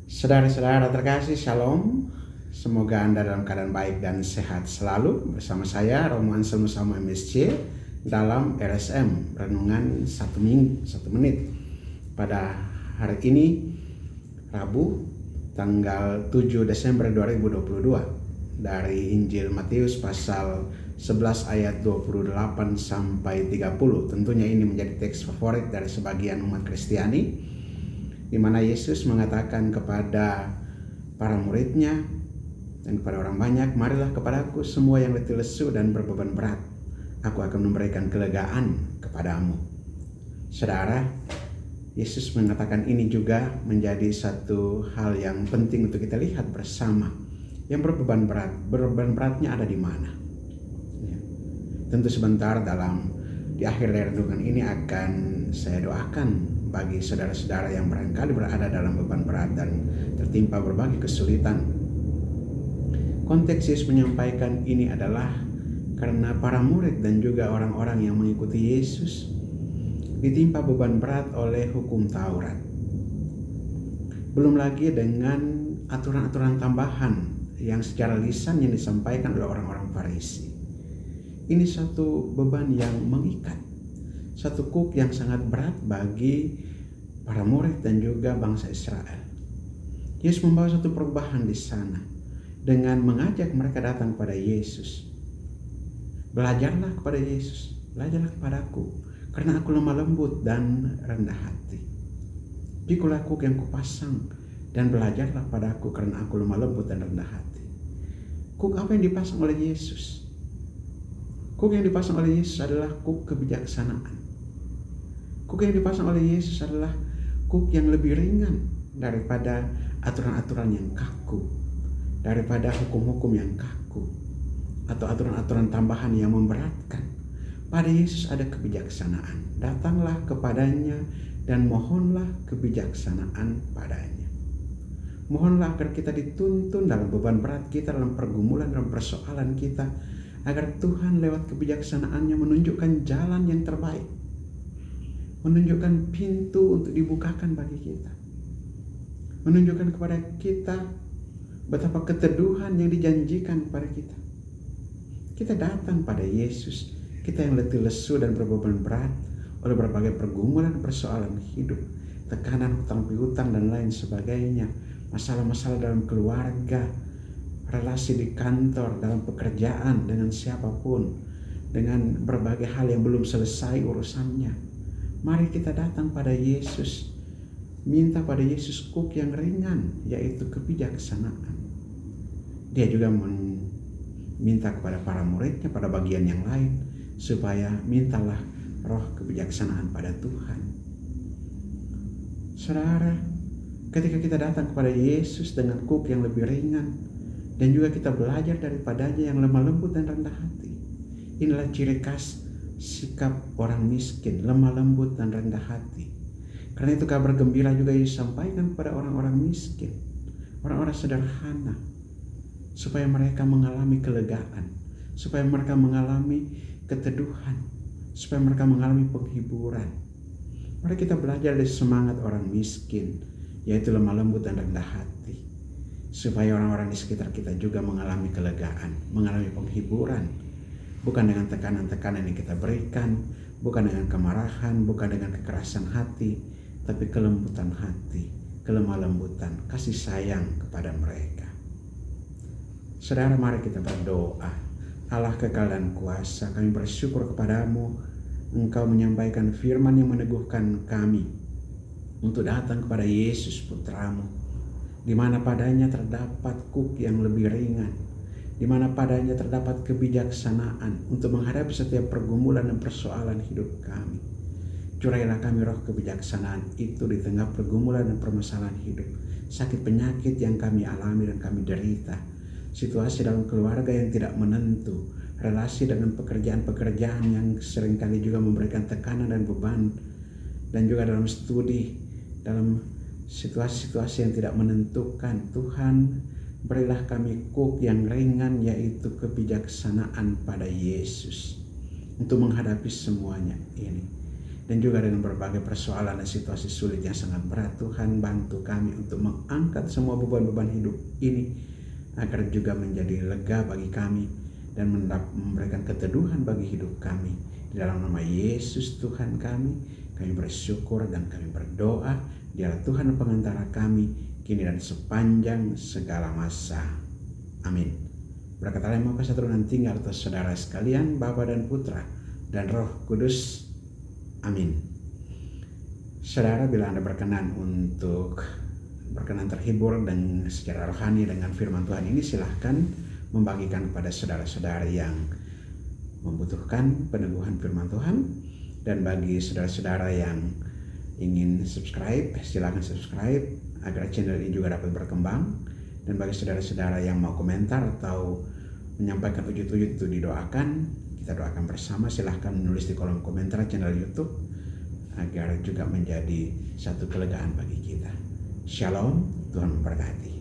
Saudara-saudara terkasih, Shalom. Semoga Anda dalam keadaan baik dan sehat selalu. Bersama saya Romo Anselmo Samo MSC dalam RSM Renungan 1 menit. Pada hari ini Rabu tanggal 7 Desember 2022 dari Injil Matius pasal 11 ayat 28 sampai 30. Tentunya ini menjadi teks favorit dari sebagian umat Kristiani, di mana Yesus mengatakan kepada para muridnya dan kepada orang banyak, "Marilah kepadaku semua yang letih lesu dan berbeban berat, aku akan memberikan kelegaan kepadamu." Saudara, Yesus mengatakan ini juga menjadi satu hal yang penting untuk kita lihat bersama. Yang berbeban beratnya ada di mana? Ya. Tentu sebentar di akhir dari renungan ini akan saya doakan bagi saudara-saudara yang barangkali berada dalam beban berat dan tertimpa berbagai kesulitan. Konteks Yesus menyampaikan ini adalah karena para murid dan juga orang-orang yang mengikuti Yesus ditimpa beban berat oleh hukum Taurat. Belum lagi dengan aturan-aturan tambahan yang secara lisan yang disampaikan oleh orang-orang Farisi. Ini satu beban yang mengikat, satu kuk yang sangat berat bagi para murid dan juga bangsa Israel. Yesus membawa satu perubahan di sana dengan mengajak mereka datang kepada Yesus. Belajarlah kepada Yesus, belajarlah kepadaku, karena aku lemah lembut dan rendah hati. Pikulah kuk yang kupasang dan belajarlah padaku, karena aku lemah lembut dan rendah hati. Kuk apa yang dipasang oleh Yesus? Kuk yang dipasang oleh Yesus adalah kuk kebijaksanaan. Kuk yang dipasang oleh Yesus adalah kuk yang lebih ringan daripada aturan-aturan yang kaku, daripada hukum-hukum yang kaku, atau aturan-aturan tambahan yang memberatkan. Pada Yesus ada kebijaksanaan. Datanglah kepadanya dan mohonlah kebijaksanaan padanya. Mohonlah agar kita dituntun dalam beban berat kita, dalam pergumulan, dalam persoalan kita, agar Tuhan lewat kebijaksanaannya menunjukkan jalan yang terbaik, menunjukkan pintu untuk dibukakan bagi kita, menunjukkan kepada kita betapa keteduhan yang dijanjikan kepada kita. Kita datang pada Yesus, kita yang letih lesu dan berbeban berat oleh berbagai pergumulan persoalan hidup, tekanan hutang piutang dan lain sebagainya, masalah-masalah dalam keluarga, relasi di kantor, dalam pekerjaan, dengan siapapun, dengan berbagai hal yang belum selesai urusannya. Mari kita datang pada Yesus, minta pada Yesus kuk yang ringan, yaitu kebijaksanaan. Dia juga meminta kepada para muridnya pada bagian yang lain, supaya mintalah roh kebijaksanaan pada Tuhan. Saudara, ketika kita datang kepada Yesus dengan kuk yang lebih ringan, dan juga kita belajar daripadanya yang lemah lembut dan rendah hati. Inilah ciri khas sikap orang miskin, lemah lembut dan rendah hati. Karena itu kabar gembira juga disampaikan kepada orang-orang miskin, orang-orang sederhana, supaya mereka mengalami kelegaan, supaya mereka mengalami keteduhan, supaya mereka mengalami penghiburan. Mari kita belajar dari semangat orang miskin, yaitu lemah lembut dan rendah hati, supaya orang-orang di sekitar kita juga mengalami kelegaan, mengalami penghiburan, bukan dengan tekanan-tekanan yang kita berikan, bukan dengan kemarahan, bukan dengan kekerasan hati, tapi kelembutan hati, kelemah lembutan, kasih sayang kepada mereka. Saudara, mari kita berdoa. Allah kekal dan kuasa, kami bersyukur kepadamu, Engkau menyampaikan firman yang meneguhkan kami untuk datang kepada Yesus Putramu, di mana padanya terdapat kuk yang lebih ringan, di mana padanya terdapat kebijaksanaan untuk menghadapi setiap pergumulan dan persoalan hidup kami. Curailah kami roh kebijaksanaan itu di tengah pergumulan dan permasalahan hidup, sakit penyakit yang kami alami dan kami derita, situasi dalam keluarga yang tidak menentu, relasi dengan pekerjaan-pekerjaan yang seringkali juga memberikan tekanan dan beban, dan juga dalam studi, dalam situasi-situasi yang tidak menentukan. Tuhan, berilah kami kuk yang ringan, yaitu kebijaksanaan pada Yesus, untuk menghadapi semuanya ini. dan juga dengan berbagai persoalan dan situasi sulit yang sangat berat. Tuhan, bantu kami untuk mengangkat semua beban-beban hidup ini agar juga menjadi lega bagi kami dan memberikan keteduhan bagi hidup kami. Di dalam nama Yesus Tuhan kami bersyukur dan kami berdoa. Dialah Tuhan pengantara kami kini dan sepanjang segala masa. Amin. Berkat Allah yang Maha Kuasa turun tinggal atas saudara sekalian, Bapa dan Putra dan Roh Kudus. Amin. Saudara, bila Anda berkenan terhibur dan secara rohani dengan firman Tuhan ini, silahkan membagikan kepada saudara-saudara yang membutuhkan peneguhan firman Tuhan. Dan bagi saudara-saudara yang ingin subscribe, silakan subscribe agar channel ini juga dapat berkembang. Dan bagi saudara-saudara yang mau komentar atau menyampaikan tujuan itu didoakan, kita doakan bersama. Silahkan menulis di kolom komentar channel YouTube agar juga menjadi satu kelegaan bagi kita. Shalom, Tuhan memberkati.